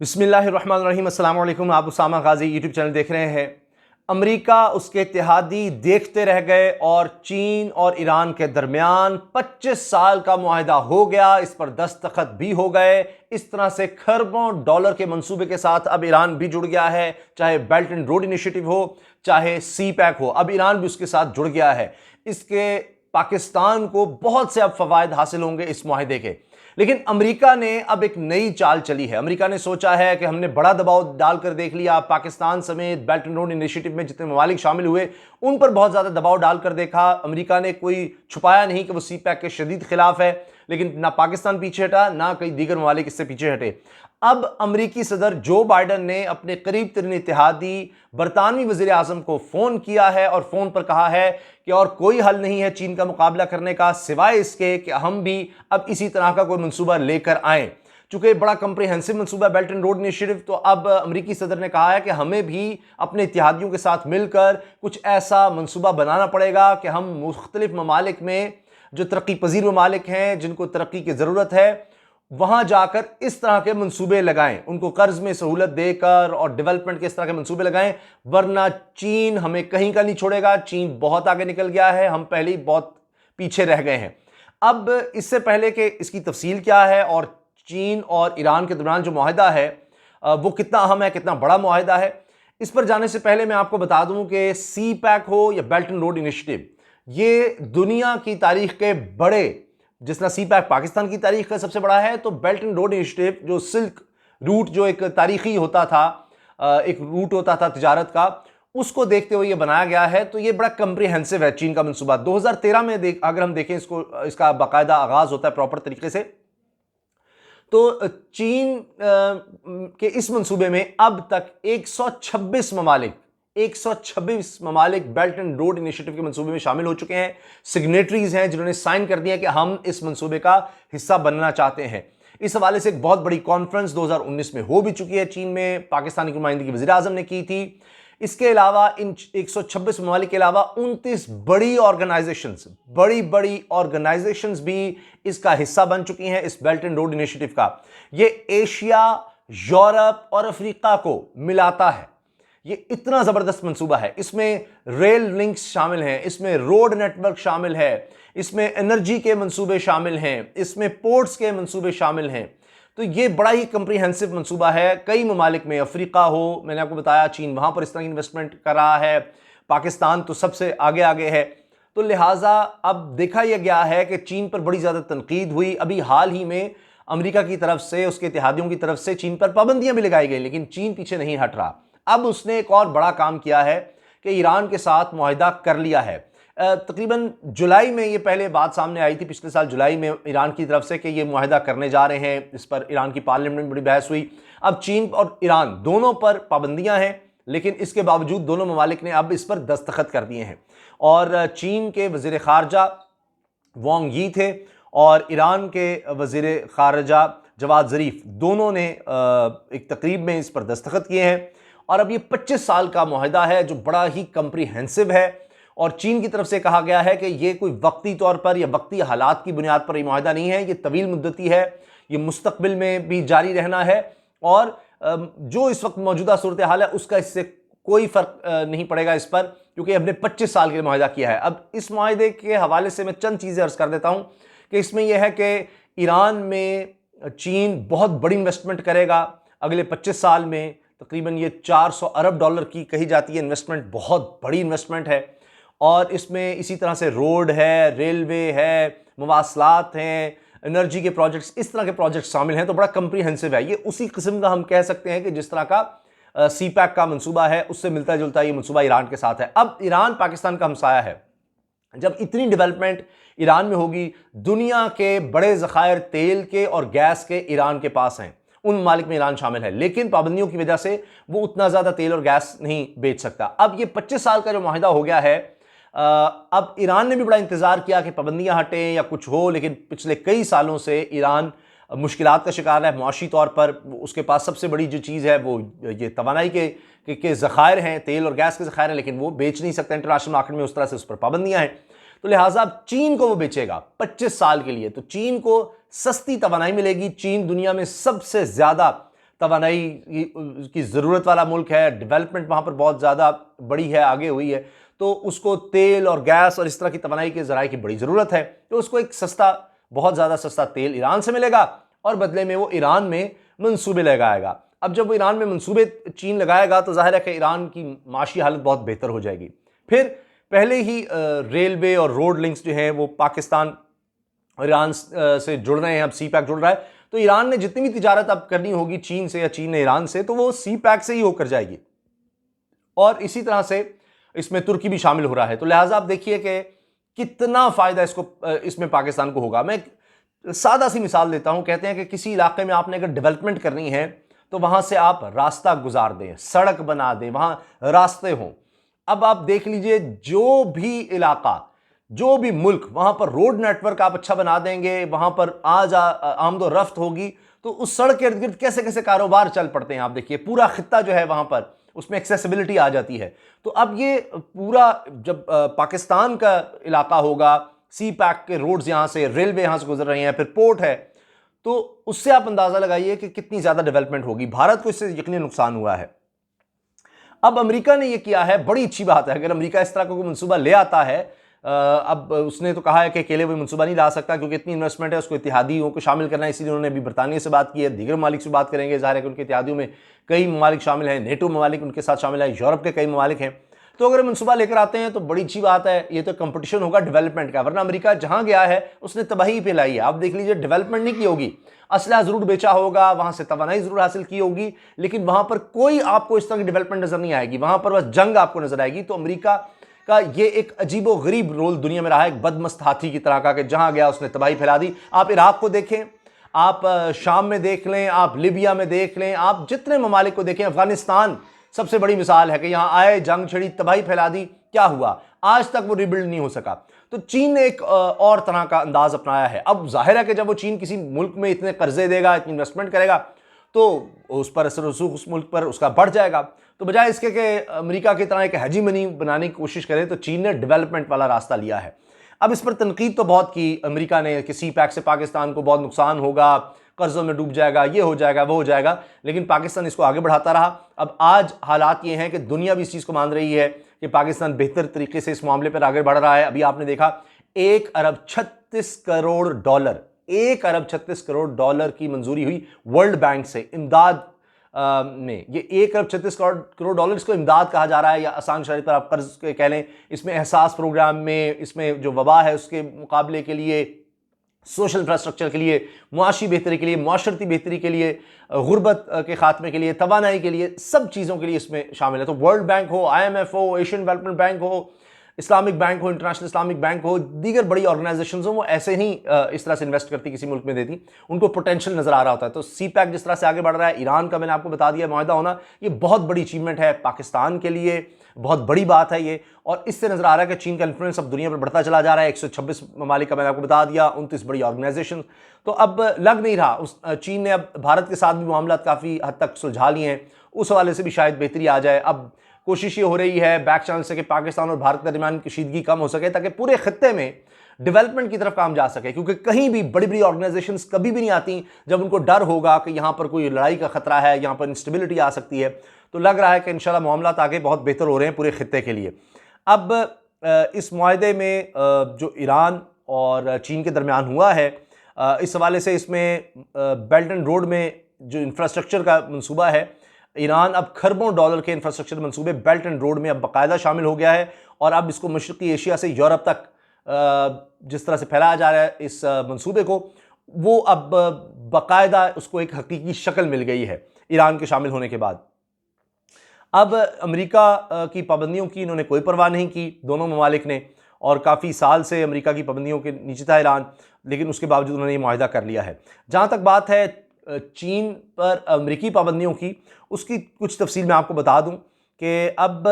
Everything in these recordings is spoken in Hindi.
बिस्मिल्लाहिर्रहमानिर्रहीम अस्सलाम वालेकुम। आप उसामा गाजी यूट्यूब चैनल देख रहे हैं। अमेरिका उसके इत्तेहादी देखते रह गए और चीन और ईरान के दरमियान 25 साल का मुआहदा हो गया, इस पर दस्तखत भी हो गए। इस तरह से खरबों डॉलर के मंसूबे के साथ अब ईरान भी जुड़ गया है, चाहे बेल्ट एंड रोड इनिशिएटिव हो, चाहे सी पैक हो, अब ईरान भी उसके साथ जुड़ गया है। इसके पाकिस्तान को बहुत से अब फवायद हासिल होंगे इस मुआहदे के। लेकिन अमेरिका ने अब एक नई चाल चली है। अमेरिका ने सोचा है कि हमने बड़ा दबाव डालकर देख लिया, पाकिस्तान समेत बेल्ट एंड रोड इनिशिएटिव में जितने ममालिक शामिल हुए उन पर बहुत ज्यादा दबाव डालकर देखा। अमेरिका ने कोई छुपाया नहीं कि वो सी पैक के शदीद खिलाफ है, लेकिन ना पाकिस्तान पीछे हटा, ना कई दीगर ममालिक इससे पीछे हटे। अब अमेरिकी सदर जो बाइडन ने अपने करीब तरीन इत्तेहादी बरतानवी वजीर आजम को फोन किया है और फोन पर कहा है कि और कोई हल नहीं है चीन का मुकाबला करने का सिवाय इसके कि हम भी अब इसी तरह का कोई मंसूबा लेकर आएं। चूंकि बड़ा कंप्रिहेंसिव मंसूबा बेल्ट एंड रोड इनिशिएटिव, तो अब अमेरिकी सदर ने कहा है कि हमें भी अपने इत्तेहादियों के साथ मिलकर कुछ ऐसा मंसूबा बनाना पड़ेगा कि हम मुख्तलिफ ममालिक में जो तरक्की पजीर ममालिक हैं, जिनको तरक्की की ज़रूरत है, वहां जाकर इस तरह के मंसूबे लगाएं, उनको कर्ज में सहूलत देकर और डेवलपमेंट के इस तरह के मंसूबे लगाएं, वरना चीन हमें कहीं का नहीं छोड़ेगा। चीन बहुत आगे निकल गया है, हम पहले ही बहुत पीछे रह गए हैं। अब इससे पहले कि इसकी तफसील क्या है और चीन और ईरान के दरमियान जो मुआहदा है वो कितना अहम है, कितना बड़ा मुआहदा है, इस पर जाने से पहले मैं आपको बता दूं कि सी पैक हो या बेल्ट एंड रोड इनिशिएटिव, ये दुनिया की तारीख के बड़े, जिस तरह सी पैक पाकिस्तान की तारीख का सबसे बड़ा है, तो बेल्ट एंड रोड इनिशिएटिव जो सिल्क रूट, जो एक तारीखी होता था, एक रूट होता था तिजारत का, उसको देखते हुए ये बनाया गया है। तो ये बड़ा कंप्रिहेंसिव है चीन का मंसूबा। 2013 में अगर हम देखें इसको, इसका बाकायदा आगाज होता है प्रॉपर तरीके से। तो चीन के इस मंसूबे में अब तक 126 ममालिक बेल्ट एंड रोड इनिशिएटिव के मंसूबे में शामिल हो चुके हैं। सिग्नेटरीज हैं जिन्होंने साइन कर दिया कि हम इस मंसूबे का हिस्सा बनना चाहते हैं। इस हवाले से एक बहुत बड़ी कॉन्फ्रेंस 2019 में हो भी चुकी है चीन में, पाकिस्तान की नुमाइंदगी वज़ीर आज़म ने की थी। इसके अलावा इन 126 ममालिक के अलावा 29 बड़ी ऑर्गेनाइजेशंस भी इसका हिस्सा बन चुकी हैं इस बेल्ट एंड रोड इनिशिएटिव का। ये एशिया, यूरोप और अफ्रीका को मिलाता है। ये इतना जबरदस्त मंसूबा है। इसमें रेल लिंक्स शामिल हैं, इसमें रोड नेटवर्क शामिल है, इसमें एनर्जी के मंसूबे शामिल हैं, इसमें पोर्ट्स के मंसूबे शामिल हैं। तो ये बड़ा ही कंप्रिहेंसिव मंसूबा है। कई ममालिक में, अफ्रीका हो, मैंने आपको बताया चीन वहां पर इस तरह की इन्वेस्टमेंट कर रहा है, पाकिस्तान तो सबसे आगे आगे है। तो लिहाजा अब देखा यह गया है कि चीन पर बड़ी ज्यादा तनकीद हुई। अभी हाल ही में अमेरिका की तरफ से, उसके इत्तेहादियों की तरफ से चीन पर पाबंदियां भी लगाई गई, लेकिन चीन पीछे नहीं हट रहा। अब उसने एक और बड़ा काम किया है कि ईरान के साथ मुआहदा कर लिया है। तकरीबन जुलाई में ये पहले बात सामने आई थी, पिछले साल जुलाई में ईरान की तरफ से कि ये मुआहदा करने जा रहे हैं। इस पर ईरान की पार्लियामेंट में बड़ी बहस हुई। अब चीन और ईरान दोनों पर पाबंदियां हैं, लेकिन इसके बावजूद दोनों ममालिक ने अब इस पर दस्तखत कर दिए हैं। और चीन के वजीर खारजा वांग यी थे और ईरान के वजीर खारजा जवाद ज़रीफ, दोनों ने एक तकरीब में इस पर दस्तखत किए हैं। और अब ये 25 साल का मुआहदा है जो बड़ा ही कंप्रिहेंसिव है। और चीन की तरफ से कहा गया है कि ये कोई वक्ती तौर पर या वक्ती हालात की बुनियाद पर ये मुआहदा नहीं है, ये तवील मुद्दती है, ये मुस्तकबिल में भी जारी रहना है। और जो इस वक्त मौजूदा सूरत हाल है उसका इससे कोई फर्क नहीं पड़ेगा इस पर, क्योंकि हमने 25 साल के लिए मुआहदा किया है। अब इस मुआहदे के हवाले से मैं चंद चीज़ें अर्ज कर देता हूँ कि इसमें यह है कि ईरान में चीन बहुत बड़ी इन्वेस्टमेंट करेगा अगले 25 साल में। तकरीबन ये 400 अरब डॉलर की कही जाती है इन्वेस्टमेंट, बहुत बड़ी इन्वेस्टमेंट है। और इसमें इसी तरह से रोड है, रेलवे है, मवासलात हैं, एनर्जी के प्रोजेक्ट्स, इस तरह के प्रोजेक्ट शामिल हैं। तो बड़ा कंप्रिहेंसिव है। ये उसी किस्म का हम कह सकते हैं कि जिस तरह का सी पैक का मंसूबा है उससे मिलता जुलता ये मंसूबा ईरान के साथ है। अब ईरान पाकिस्तान का हमसाया है। जब इतनी डेवलपमेंट ईरान में होगी, दुनिया के बड़े ज़खायर तेल के और गैस के ईरान के पास हैं, उन ममालिक में ईरान शामिल है, लेकिन पाबंदियों की वजह से वो उतना ज़्यादा तेल और गैस नहीं बेच सकता। अब ये 25 साल का जो मुआहदा हो गया है, अब ईरान ने भी बड़ा इंतज़ार किया कि पाबंदियां हटें या कुछ हो, लेकिन पिछले कई सालों से ईरान मुश्किलात का शिकार है मुआशी तौर पर। उसके पास सबसे बड़ी जो चीज़ है वो ये तवानाई के ज़खायर हैं, तेल और गैस के ज़खायर हैं, लेकिन वो बेच नहीं सकता इंटरनेशनल मार्केट में, उस तरह से उस पर पाबंदियां हैं। तो लिहाजा अब चीन को वो बेचेगा 25 साल के लिए, तो चीन को सस्ती तवानाई मिलेगी। चीन दुनिया में सबसे ज़्यादा तवानाई की ज़रूरत वाला मुल्क है, डेवलपमेंट वहाँ पर बहुत ज़्यादा बड़ी है, आगे हुई है, तो उसको तेल और गैस और इस तरह की तवानाई के ज़राए की बड़ी ज़रूरत है। तो उसको एक सस्ता, बहुत ज़्यादा सस्ता तेल ईरान से मिलेगा और बदले में वो ईरान में मंसूबे लगाएगा। अब जब वो ईरान में मंसूबे चीन लगाएगा तो जाहिर है कि ईरान की माशी हालत बहुत बेहतर हो जाएगी। फिर पहले ही रेलवे और रोड लिंक्स जो हैं वो पाकिस्तान और ईरान से जुड़ रहे हैं, अब सी पैक जुड़ रहा है, तो ईरान ने जितनी भी तिजारत अब करनी होगी चीन से या चीन ने ईरान से, तो वो सी पैक से ही होकर जाएगी। और इसी तरह से इसमें तुर्की भी शामिल हो रहा है। तो लिहाजा आप देखिए कि कितना फायदा इसमें पाकिस्तान को होगा। मैं एक सादा सी मिसाल देता हूं। कहते हैं कि किसी इलाके में आपने अगर डेवलपमेंट करनी है तो वहां से आप रास्ता गुजार दें, सड़क बना दें, वहां रास्ते हों। अब आप देख लीजिए, जो भी इलाका, जो भी मुल्क, वहां पर रोड नेटवर्क आप अच्छा बना देंगे, वहां पर आमदोरफ्त होगी, तो उस सड़क के इर्द गिर्द कैसे कैसे कारोबार चल पड़ते हैं। आप देखिए पूरा खित्ता जो है वहां पर, उसमें एक्सेसिबिलिटी आ जाती है। तो अब ये पूरा जब पाकिस्तान का इलाका होगा, सी पैक के रोड्स यहां से, रेलवे यहां से गुजर रही हैं, फिर पोर्ट है, तो उससे आप अंदाजा लगाइए कि कितनी ज्यादा डेवलपमेंट होगी। भारत को इससे यकीनन नुकसान हुआ है। अब अमेरिका ने यह किया है, बड़ी अच्छी बात है। अगर अमेरिका इस तरह का कोई मंसूबा ले आता है, अब उसने तो कहा है कि अकेले वो मंसूबा नहीं ला सकता क्योंकि इतनी इन्वेस्टमेंट है, उसको इत्तेहादियों को शामिल करना है, इसीलिए उन्होंने अभी बरतानिया से बात की है, दीगर ममालिक से बात करेंगे। ज़ाहिर है कि उनके इत्तेहादियों में कई ममालिक शामिल हैं, नेटो ममालिक उनके साथ शामिल है, यूरोप के कई ममालिक हैं। तो अगर मंसूबा लेकर आते हैं तो बड़ी अच्छी बात है। ये तो कंपटीशन होगा डेवलपमेंट का, वरना अमेरिका जहां गया है उसने तबाही फैलाई है। आप देख लीजिए, डेवलपमेंट नहीं की होगी, असला जरूर बेचा होगा, वहां से तवानाई जरूर हासिल की होगी, लेकिन वहां पर कोई आपको इस तरह की डेवलपमेंट नजर नहीं आएगी, वहां पर बस जंग आपको नजर आएगी। तो अमेरिका का ये एक अजीबो गरीब रोल दुनिया में रहा है, एक बदमस्त हाथी की तरह का, कि जहां गया उसने तबाही फैला दी। आप इराक को देखें, आप शाम में देख लें, आप लिबिया में देख लें, आप जितने ममालिक को देखें, अफगानिस्तान सबसे बड़ी मिसाल है कि यहां आए, जंग छिड़ी, तबाही फैला दी, क्या हुआ, आज तक वो रिबिल्ड नहीं हो सका। तो चीन ने एक और तरह का अंदाज अपनाया है। अब जाहिर है कि जब वो चीन किसी मुल्क में इतने कर्जे देगा, इतनी इन्वेस्टमेंट करेगा, तो उस पर असर रसूख उस मुल्क पर उसका बढ़ जाएगा। तो बजाय इसके कि अमेरिका की तरह एक हेजीमनी बनाने की कोशिश करे, तो चीन ने डेवलपमेंट वाला रास्ता लिया है। अब इस पर तनकीद तो बहुत की अमेरिका ने कि सी पैक से पाकिस्तान को बहुत नुकसान होगा, कर्जों में डूब जाएगा, ये हो जाएगा, वो हो जाएगा, लेकिन पाकिस्तान इसको आगे बढ़ाता रहा। अब आज हालात ये हैं कि दुनिया भी इस चीज़ को मान रही है कि पाकिस्तान बेहतर तरीके से इस मामले पर आगे बढ़ रहा है। अभी आपने देखा 1 अरब 36 करोड़ डॉलर, 1 अरब 36 करोड़ डॉलर की मंजूरी हुई वर्ल्ड बैंक से इमदाद में। ये 1 अरब 36 करोड़ डॉलर, इसको इमदाद कहा जा रहा है, या आसान शरीत पर आप कर्ज के कह लें। इसमें एहसास प्रोग्राम में, इसमें जो वबा है उसके मुकाबले के लिए, सोशल इंफ्रास्ट्रक्चर के लिए, मुआशी बेहतरी के लिए, मुआशरती बेहतरी के लिए, गुर्बत के खात्मे के लिए, तवानाई के लिए, सब चीज़ों के लिए इसमें शामिल है। तो वर्ल्ड बैंक हो, IMF हो, एशियन डेवलपमेंट बैंक हो, इस्लामिक बैंक हो, इंटरनेशनल इस्लामिक बैंक हो, दीगर बड़ी ऑर्गेनाइजेशंस हो, वो ऐसे ही इस तरह से इन्वेस्ट करती, किसी मुल्क में देती, उनको पोटेंशियल नजर आ रहा होता है। तो सी पैक जिस तरह से आगे बढ़ रहा है, ईरान का मैंने आपको बता दिया मुआहदा होना, ये बहुत बड़ी अचीवमेंट है पाकिस्तान के लिए, बहुत बड़ी बात है ये। और इससे नजर आ रहा है कि चीन का इन्फ्लुएंस अब दुनिया पर बढ़ता चला जा रहा है। 126 ममालिक का मैंने आपको बता दिया, 29 बड़ी ऑर्गेनाइजेशन। तो अब लग नहीं रहा, चीन ने अब भारत के साथ भी मामला काफ़ी हद तक सुलझा लिए हैं, उस हवाले से भी शायद बेहतरी आ जाए। अब कोशिश ये हो रही है बैक चैनल से कि पाकिस्तान और भारत के दरमियान कशीदगी कम हो सके, ताकि पूरे खत्ते में डेवलपमेंट की तरफ काम जा सके। क्योंकि कहीं भी बड़ी बड़ी ऑर्गेनाइजेशंस कभी भी नहीं आती जब उनको डर होगा कि यहाँ पर कोई लड़ाई का खतरा है, यहाँ पर इंस्टेबिलिटी आ सकती है। तो लग रहा है कि इंशाल्लाह मामला आगे बहुत बेहतर हो रहे हैं पूरे खत्ते के लिए। अब इस मुआहदे में जो ईरान और चीन के दरमियान हुआ है, इस हवाले से इसमें बेल्ट एंड रोड में जो इंफ्रास्ट्रक्चर का मंसूबा है, ईरान अब खरबों डॉलर के इंफ्रास्ट्रक्चर मंसूबे बेल्ट एंड रोड में अब बाकायदा शामिल हो गया है। और अब इसको मशरक़ी एशिया से यूरोप तक जिस तरह से फैलाया जा रहा है इस मंसूबे को, वो अब बाकायदा उसको एक हकीकी शक्ल मिल गई है ईरान के शामिल होने के बाद। अब अमेरिका की पाबंदियों की इन्होंने कोई परवाह नहीं की, दोनों ममालिक ने, और काफ़ी साल से अमेरिका की पाबंदियों के नीचे था ईरान, लेकिन उसके बावजूद उन्होंने ये मुआहदा कर लिया है। जहाँ तक बात है चीन पर अमेरिकी पाबंदियों की, उसकी कुछ तफसील मैं आपको बता दूं कि अब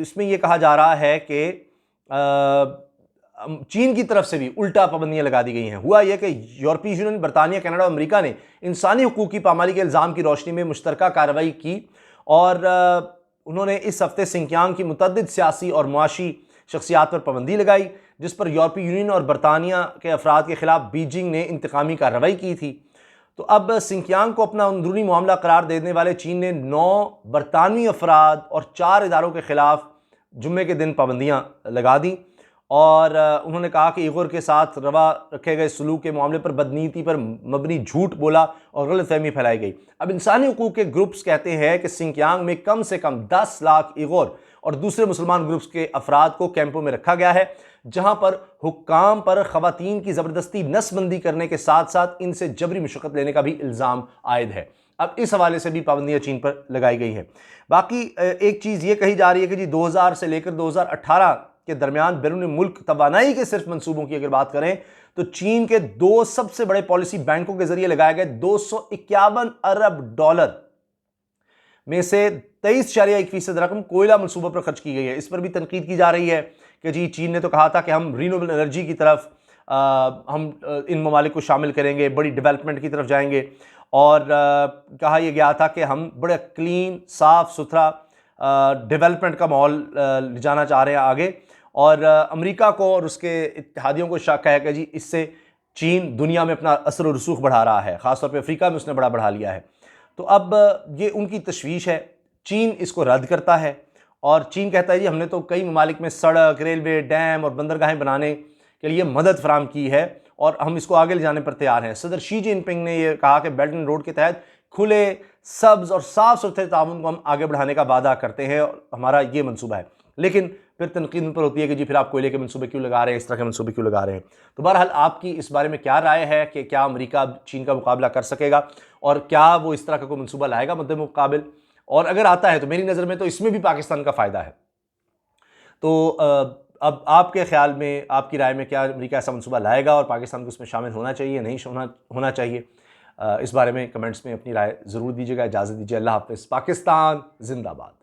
इसमें यह कहा जा रहा है कि चीन की तरफ से भी उल्टा पाबंदियां लगा दी गई हैं। हुआ यह कि यूरोपीय यूनियन, बरतानिया, कनाडा और अमेरिका ने इंसानी हुकूक की पामाली के इल्ज़ाम की रोशनी में मुश्तरका कार्रवाई की और उन्होंने इस हफ्ते सिंकियांग की मुतअद्दिद सियासी और मुआशी शख्सियात पर पाबंदी लगाई, जिस पर यूरोपीय यूनियन और बरतानिया के अफराद के खिलाफ बीजिंग ने इंतकामी कार्रवाई की थी। तो अब सिंकियांग को अपना अंदरूनी मामला करार देने वाले चीन ने 9 बरतानवी अफराद और 4 इदारों के खिलाफ जुम्मे के दिन पाबंदियां लगा दी और उन्होंने कहा कि इगोर के साथ रवा रखे गए सलूक के मामले पर बदनीति पर मबनी झूठ बोला और गलतफहमी फैलाई गई। अब इंसानी हुकूक के ग्रुप्स कहते हैं कि सिंकियांग में कम से कम 10 लाख इगोर और दूसरे मुसलमान ग्रुप्स के अफराद को कैंपों में रखा गया है, जहां पर हुक्काम पर खवातीन की ज़बरदस्ती नस्बंदी करने के साथ साथ इनसे जबरी मुशक्कत लेने का भी इल्ज़ाम आयद है। अब इस हवाले से भी पाबंदियां चीन पर लगाई गई हैं। बाकी एक चीज़ ये कही जा रही है कि जी 2000 से लेकर 2018 के दरमियान बैरून मुल्क तवानाई के सिर्फ मंसूबों की अगर बात करें तो चीन के 2 सबसे बड़े पॉलिसी बैंकों के जरिए लगाए गए 251 अरब डॉलर में से 23.1% रकम कोयला मंसूबों पर खर्च की गई है। इस पर भी तनकीद की जा रही है कि जी चीन ने तो कहा था कि हम रीन्यूएबल एनर्जी की तरफ हम इन ममालिक को शामिल करेंगे, बड़ी डेवलपमेंट की तरफ जाएंगे और कहा यह गया था कि हम बड़े क्लीन साफ सुथरा डेवलपमेंट का माहौल जाना चाह रहे हैं आगे। और अमेरिका को और उसके इत्तेहादियों को शक है कि जी इससे चीन दुनिया में अपना असर और रसूख बढ़ा रहा है, ख़ासतौर पर अफ्रीका में उसने बड़ा बढ़ा लिया है। तो अब ये उनकी तशवीश है। चीन इसको रद्द करता है और चीन कहता है जी हमने तो कई ममालिक में सड़क, रेलवे, डैम और बंदरगाहें बनाने के लिए मदद फराम की है और हम इसको आगे ले जाने पर तैयार हैं। सदर शी जिनपिंग ने यह कहा कि बेल्ट एंड रोड के तहत खुले, सब्ज और साफ सुथरे ताउन को हम आगे बढ़ाने का वादा करते हैं और हमारा ये मनसूबा है। लेकिन फिर तनकीद पर होती है कि जी फिर आप कोयले के मनसूबे क्यों लगा रहे हैं, इस तरह के मनसूबे क्यों लगा रहे हैं। तो बहरहाल आपकी इस बारे में क्या राय है कि क्या अमेरिका चीन का मुकाबला कर सकेगा और क्या वो इस तरह का कोई मनसूबा लाएगा मद्दे मुकाबिल, और अगर आता है तो मेरी नज़र में तो इसमें भी पाकिस्तान का फ़ायदा है। तो अब आपके ख्याल में, आपकी राय में क्या अमेरिका ऐसा मनसूबा लाएगा और पाकिस्तान को उसमें शामिल होना चाहिए, नहीं होना चाहिए? इस बारे में कमेंट्स में अपनी राय ज़रूर दीजिएगा। इजाज़त दीजिए। अल्लाह हाफ़िज़। पाकिस्तान जिंदाबाद।